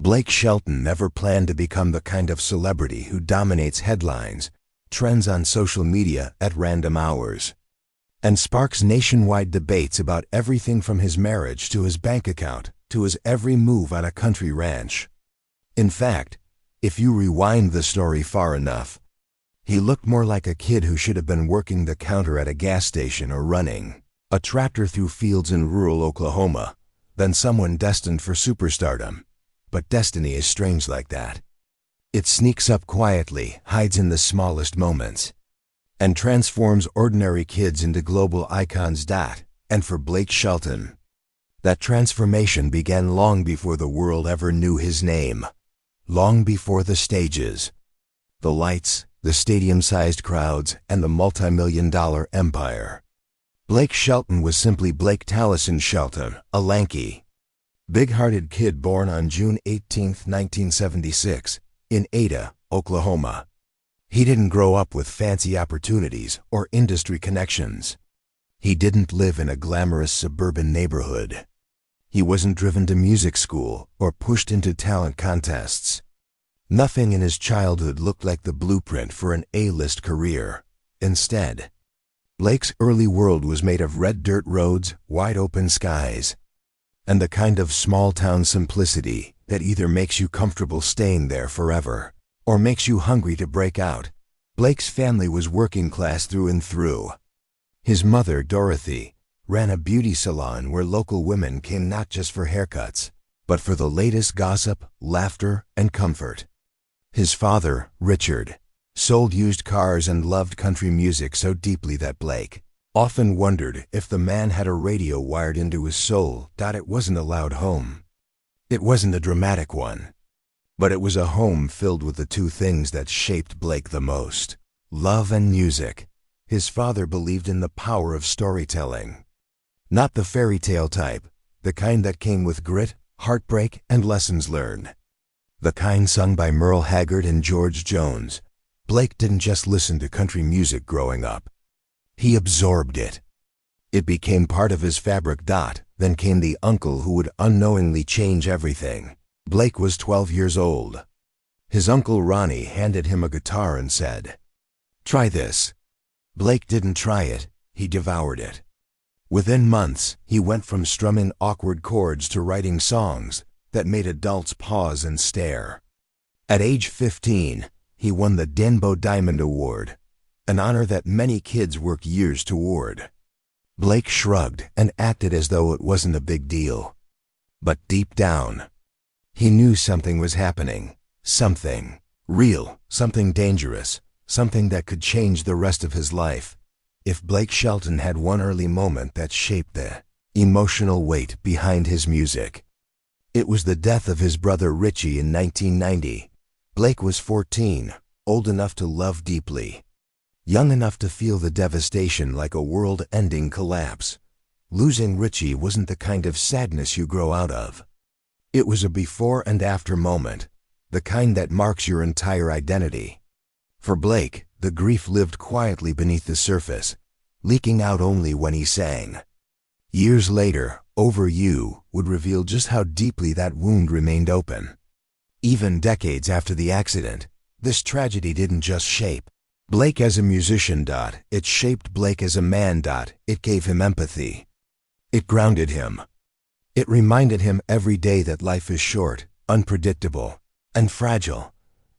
Blake Shelton never planned to become the kind of celebrity who dominates headlines, trends on social media at random hours, and sparks nationwide debates about everything from his marriage to his bank account to his every move on a country ranch. In fact, if you rewind the story far enough, he looked more like a kid who should have been working the counter at a gas station or running a tractor through fields in rural Oklahoma than someone destined for superstardom. But destiny is strange like that. It sneaks up quietly, hides in the smallest moments, and transforms ordinary kids into global icons. And for Blake Shelton, that transformation began long before the world ever knew his name, long before the stages, the lights, the stadium-sized crowds, and the multi-million-dollar empire. Blake Shelton was simply Blake Taliesin Shelton, a lanky, big-hearted kid born on June 18, 1976, in Ada, Oklahoma. He didn't grow up with fancy opportunities or industry connections. He didn't live in a glamorous suburban neighborhood. He wasn't driven to music school or pushed into talent contests. Nothing in his childhood looked like the blueprint for an A-list career. Instead, Blake's early world was made of red dirt roads, wide-open skies, and the kind of small-town simplicity that either makes you comfortable staying there forever or makes you hungry to break out. Blake's family was working class through and through. His mother, Dorothy, ran a beauty salon where local women came not just for haircuts, but for the latest gossip, laughter, and comfort. His father, Richard, sold used cars and loved country music so deeply that Blake often wondered if the man had a radio wired into his soul. It wasn't a loud home. It wasn't a dramatic one. But it was a home filled with the two things that shaped Blake the most: love and music. His father believed in the power of storytelling. Not the fairy tale type, the kind that came with grit, heartbreak, and lessons learned. The kind sung by Merle Haggard and George Jones. Blake didn't just listen to country music growing up. He absorbed it. It became part of his fabric. Then came the uncle who would unknowingly change everything. Blake was 12 years old. His uncle Ronnie handed him a guitar and said, "Try this." Blake didn't try it, he devoured it. Within months, he went from strumming awkward chords to writing songs that made adults pause and stare. At age 15, he won the Denbo Diamond Award, an honor that many kids work years toward. Blake shrugged and acted as though it wasn't a big deal. But deep down, he knew something was happening. Something real, something dangerous, something that could change the rest of his life. If Blake Shelton had one early moment that shaped the emotional weight behind his music, it was the death of his brother Richie in 1990. Blake was 14, old enough to love deeply, young enough to feel the devastation like a world-ending collapse. Losing Richie wasn't the kind of sadness you grow out of. It was a before and after moment, the kind that marks your entire identity. For Blake, the grief lived quietly beneath the surface, leaking out only when he sang. Years later, Over You would reveal just how deeply that wound remained open. Even decades after the accident, this tragedy didn't just shape Blake as a musician. It shaped Blake as a man. It gave him empathy. It grounded him. It reminded him every day that life is short, unpredictable, and fragile.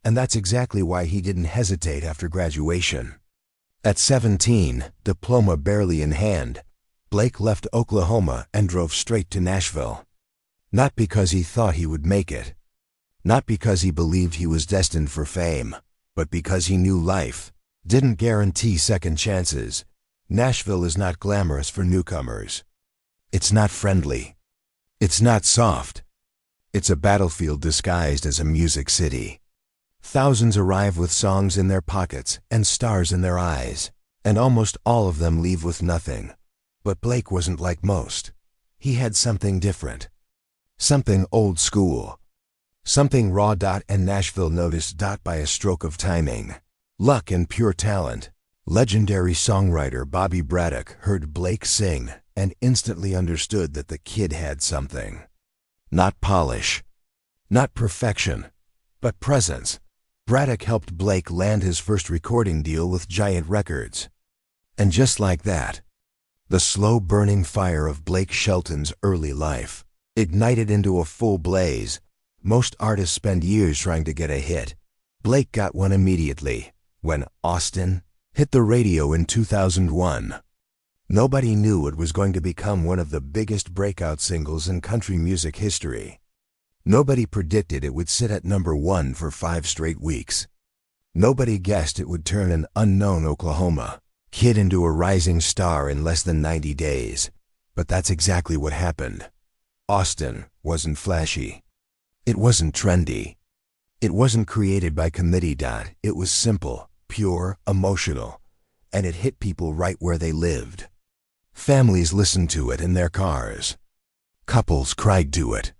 And that's exactly why he didn't hesitate after graduation. At 17, diploma barely in hand, Blake left Oklahoma and drove straight to Nashville. Not because he thought he would make it. Not because he believed he was destined for fame, but because he knew life didn't guarantee second chances. Nashville is not glamorous for newcomers. It's not friendly. It's not soft. It's a battlefield disguised as a music city. Thousands arrive with songs in their pockets and stars in their eyes, and almost all of them leave with nothing. But Blake wasn't like most. He had something different. Something old school. Something raw. And Nashville noticed. By a stroke of timing, luck, and pure talent, legendary songwriter Bobby Braddock heard Blake sing and instantly understood that the kid had something. Not polish. Not perfection, but presence. Braddock helped Blake land his first recording deal with Giant Records. And just like that, the slow-burning fire of Blake Shelton's early life ignited into a full blaze. Most artists spend years trying to get a hit. Blake got one immediately, when Austin hit the radio in 2001. Nobody knew it was going to become one of the biggest breakout singles in country music history. Nobody predicted it would sit at #1 for 5 straight weeks. Nobody guessed it would turn an unknown Oklahoma kid into a rising star in less than 90 days. But that's exactly what happened. Austin wasn't flashy. It wasn't trendy. It wasn't created by committee. It was simple, pure, emotional, and it hit people right where they lived. Families listened to it in their cars. Couples cried to it.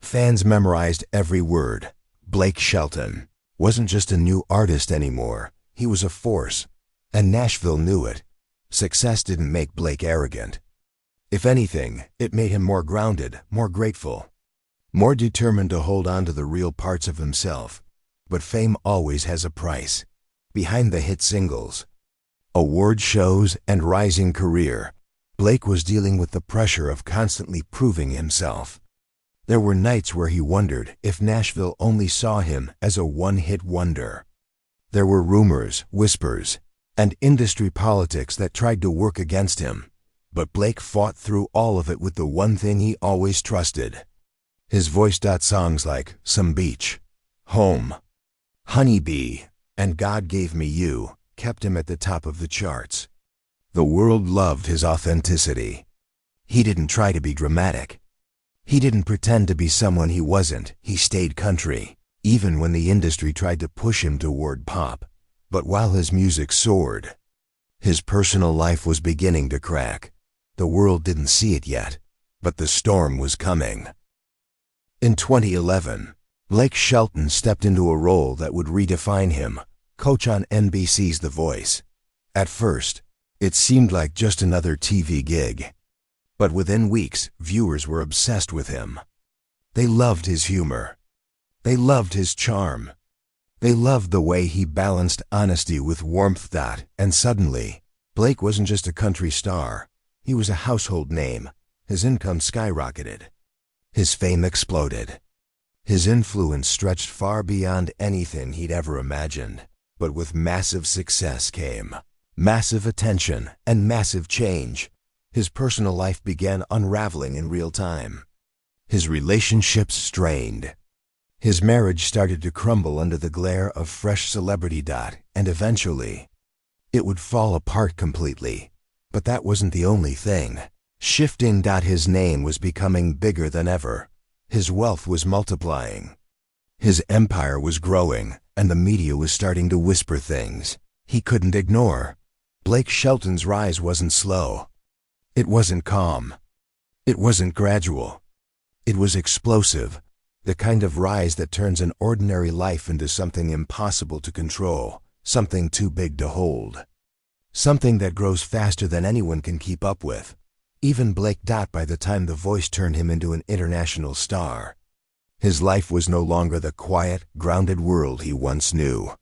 Fans memorized every word. Blake Shelton wasn't just a new artist anymore. He was a force, and Nashville knew it. Success didn't make Blake arrogant. If anything, it made him more grounded, more grateful, more determined to hold on to the real parts of himself. But fame always has a price. Behind the hit singles, award shows, and rising career, Blake was dealing with the pressure of constantly proving himself. There were nights where he wondered if Nashville only saw him as a one-hit wonder. There were rumors, whispers, and industry politics that tried to work against him. But Blake fought through all of it with the one thing he always trusted. His voice. Songs like Some Beach, Home, Honeybee, and God Gave Me You kept him at the top of the charts. The world loved his authenticity. He didn't try to be dramatic. He didn't pretend to be someone he wasn't. He stayed country, even when the industry tried to push him toward pop. But while his music soared, his personal life was beginning to crack. The world didn't see it yet, but the storm was coming. In 2011, Blake Shelton stepped into a role that would redefine him, coach on NBC's The Voice. At first, it seemed like just another TV gig. But within weeks, viewers were obsessed with him. They loved his humor. They loved his charm. They loved the way he balanced honesty with warmth. And suddenly, Blake wasn't just a country star. He was a household name. His income skyrocketed. His fame exploded. His influence stretched far beyond anything he'd ever imagined. But with massive success came massive attention and massive change. His personal life began unraveling in real time. His relationships strained. His marriage started to crumble under the glare of fresh celebrity. And eventually, it would fall apart completely. But that wasn't the only thing. Shifting. His name was becoming bigger than ever. His wealth was multiplying. His empire was growing, and the media was starting to whisper things he couldn't ignore. Blake Shelton's rise wasn't slow. It wasn't calm. It wasn't gradual. It was explosive, the kind of rise that turns an ordinary life into something impossible to control, something too big to hold. Something that grows faster than anyone can keep up with. Even Blake. By the time The Voice turned him into an international star, his life was no longer the quiet, grounded world he once knew.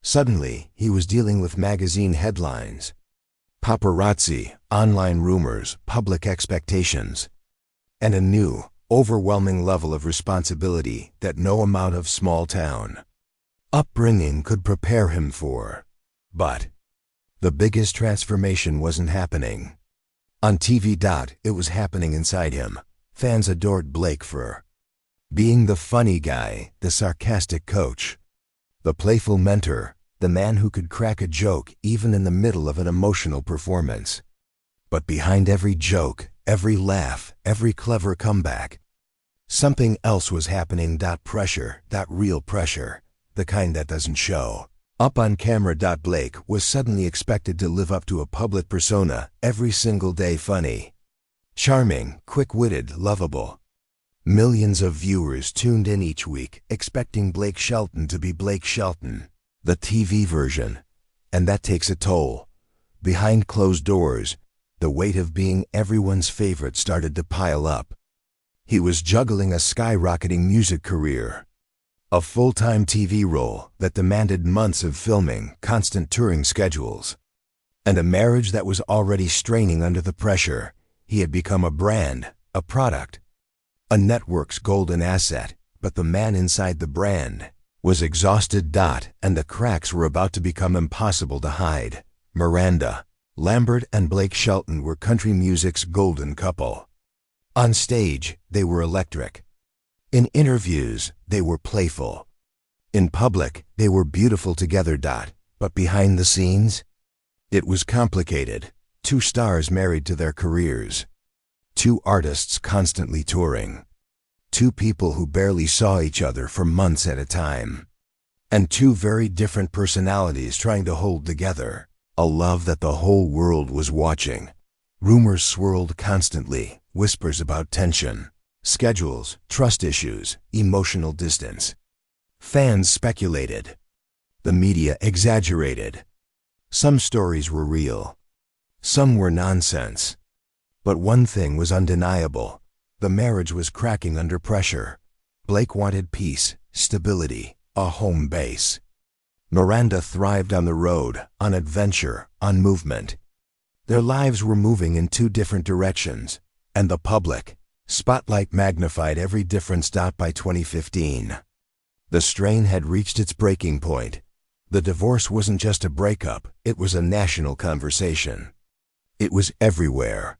Suddenly, he was dealing with magazine headlines, paparazzi, online rumors, public expectations, and a new, overwhelming level of responsibility that no amount of small-town upbringing could prepare him for. But the biggest transformation wasn't happening on TV. It was happening inside him. Fans adored Blake for being the funny guy, the sarcastic coach, the playful mentor, the man who could crack a joke even in the middle of an emotional performance. But behind every joke, every laugh, every clever comeback, something else was happening. Pressure, that real pressure, the kind that doesn't show up on camera. Blake was suddenly expected to live up to a public persona every single day. Funny, charming, quick-witted, lovable. Millions of viewers tuned in each week, expecting Blake Shelton to be Blake Shelton, the TV version. And that takes a toll. Behind closed doors, the weight of being everyone's favorite started to pile up. He was juggling a skyrocketing music career, a full-time TV role that demanded months of filming, constant touring schedules, and a marriage that was already straining under the pressure. He had become a brand, a product, a network's golden asset, but the man inside the brand was exhausted. And the cracks were about to become impossible to hide. Miranda Lambert and Blake Shelton were country music's golden couple. On stage, they were electric. In interviews, they were playful. In public, they were beautiful together. But behind the scenes, it was complicated. Two stars married to their careers. Two artists constantly touring. Two people who barely saw each other for months at a time. And two very different personalities trying to hold together a love that the whole world was watching. Rumors swirled constantly, whispers about tension, schedules, trust issues, emotional distance. Fans speculated. The media exaggerated. Some stories were real. Some were nonsense. But one thing was undeniable. The marriage was cracking under pressure. Blake wanted peace, stability, a home base. Miranda thrived on the road, on adventure, on movement. Their lives were moving in two different directions, and the public spotlight magnified every difference. By 2015, the strain had reached its breaking point. The divorce wasn't just a breakup, it was a national conversation. It was everywhere.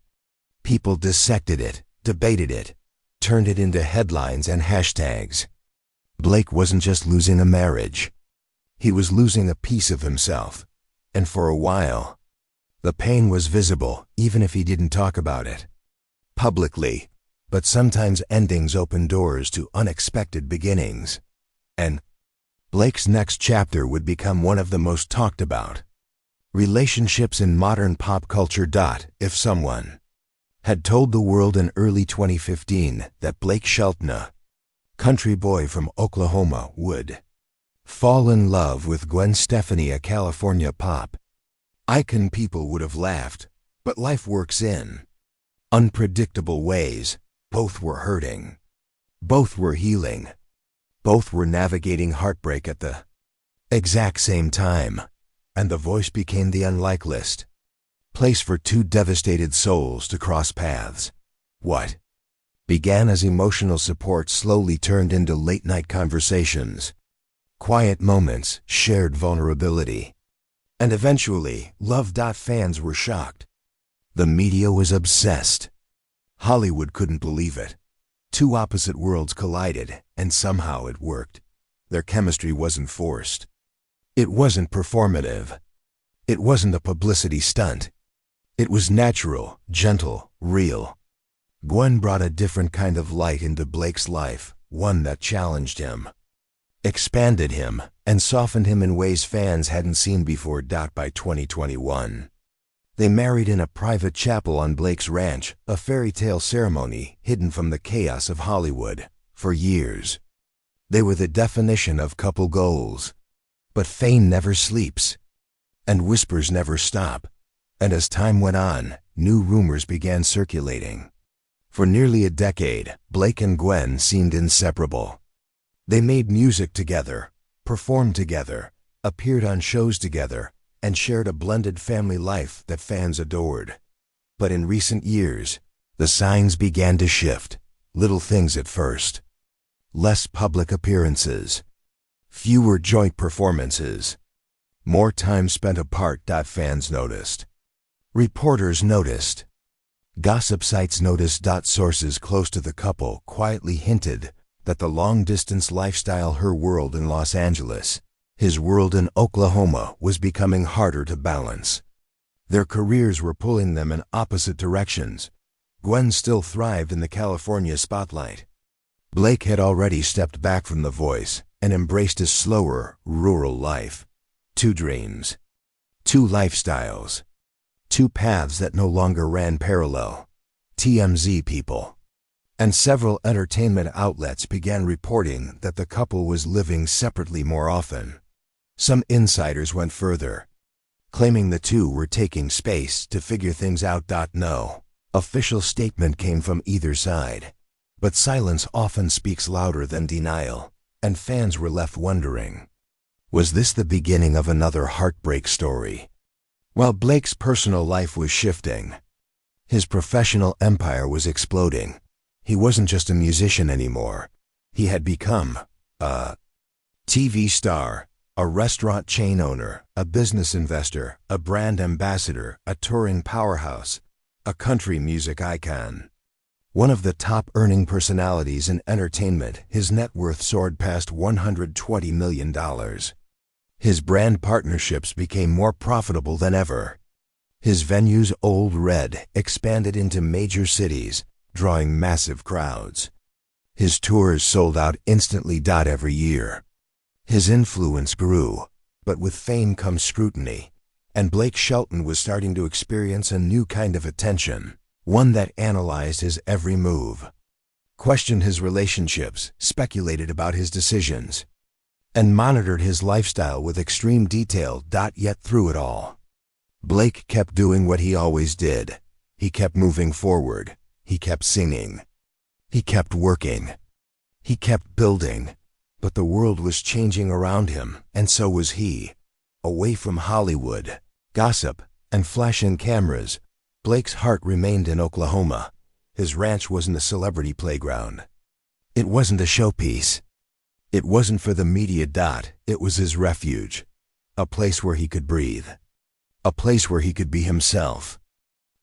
People dissected it, debated it, turned it into headlines and hashtags. Blake wasn't just losing a marriage. He was losing a piece of himself. And for a while, the pain was visible, even if he didn't talk about it publicly. But sometimes endings open doors to unexpected beginnings. And Blake's next chapter would become one of the most talked about relationships in modern pop culture. If someone had told the world in early 2015 that Blake Shelton, a country boy from Oklahoma, would fall in love with Gwen Stefani, a California pop icon, people would have laughed. But life works in unpredictable ways. Both were hurting. Both were healing. Both were navigating heartbreak at the exact same time. And the voice became the unlikely place for two devastated souls to cross paths. What began as emotional support slowly turned into late-night conversations, quiet moments, shared vulnerability, and eventually, love. Fans were shocked. The media was obsessed. Hollywood couldn't believe it. Two opposite worlds collided, and somehow it worked. Their chemistry wasn't forced. It wasn't performative. It wasn't a publicity stunt. It was natural, gentle, real. Gwen brought a different kind of light into Blake's life, one that challenged him, expanded him, and softened him in ways fans hadn't seen before. By 2021, they married in a private chapel on Blake's ranch, a fairy tale ceremony hidden from the chaos of Hollywood. For years, they were the definition of couple goals. But fame never sleeps, and whispers never stop. And as time went on, new rumors began circulating. For nearly a decade, Blake and Gwen seemed inseparable. They made music together, performed together, appeared on shows together, and shared a blended family life that fans adored. But in recent years, the signs began to shift. Little things at first. Less public appearances. Fewer joint performances. More time spent apart. Fans noticed. Reporters noticed. Gossip sites noticed. Sources close to the couple quietly hinted that the long-distance lifestyle, her world in Los Angeles, his world in Oklahoma, was becoming harder to balance. Their careers were pulling them in opposite directions. Gwen still thrived in the California spotlight. Blake had already stepped back from the voice and embraced a slower, rural life. Two dreams. Two lifestyles. Two paths that no longer ran parallel. TMZ people and several entertainment outlets began reporting that the couple was living separately more often. Some insiders went further, claiming the two were taking space to figure things out. No official statement came from either side, But silence often speaks louder than denial, and fans were left wondering, was this the beginning of another heartbreak story? While Blake's personal life was shifting, his professional empire was exploding. He wasn't just a musician anymore. He had become a TV star, a restaurant chain owner, a business investor, a brand ambassador, a touring powerhouse, a country music icon. One of the top-earning personalities in entertainment, his net worth soared past $120 million. His brand partnerships became more profitable than ever. His venues, Old Red, expanded into major cities, drawing massive crowds. His tours sold out instantly. Every year. His influence grew, but with fame comes scrutiny, and Blake Shelton was starting to experience a new kind of attention, one that analyzed his every move, questioned his relationships, speculated about his decisions, and monitored his lifestyle with extreme detail. Yet through it all, Blake kept doing what he always did. He kept moving forward. He kept singing. He kept working. He kept building. But the world was changing around him, and so was he. Away from Hollywood, gossip, and flashing cameras, Blake's heart remained in Oklahoma. His ranch wasn't a celebrity playground. It wasn't a showpiece. It wasn't for the media. It was his refuge. A place where he could breathe. A place where he could be himself.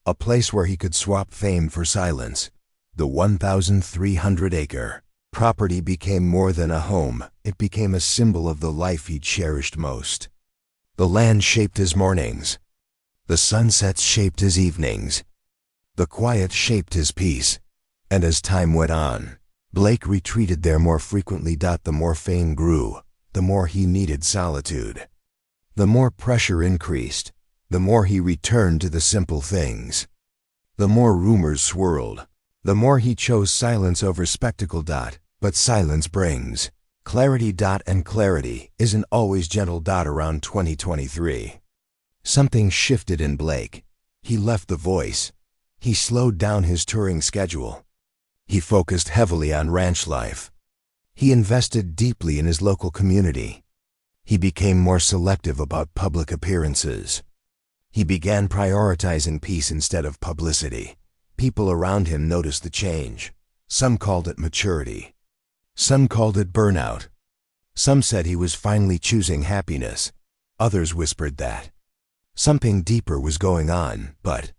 A place where he could swap fame for silence. The 1,300-acre property became more than a home. It became a symbol of the life he cherished most. The land shaped his mornings. The sunsets shaped his evenings. The quiet shaped his peace. And as time went on, Blake retreated there more frequently. The more fame grew, the more he needed solitude. The more pressure increased, the more he returned to the simple things. The more rumors swirled, the more he chose silence over spectacle. But silence brings clarity. And clarity isn't always gentle. Around 2023, something shifted in Blake. He left the voice. He slowed down his touring schedule. He focused heavily on ranch life. He invested deeply in his local community. He became more selective about public appearances. He began prioritizing peace instead of publicity. People around him noticed the change. Some called it maturity. Some called it burnout. Some said he was finally choosing happiness. Others whispered that something deeper was going on, but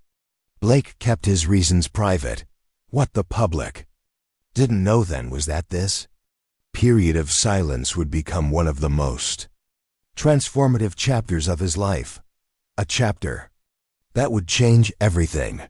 Blake kept his reasons private. What the public didn't know then was that this period of silence would become one of the most transformative chapters of his life. A chapter that would change everything.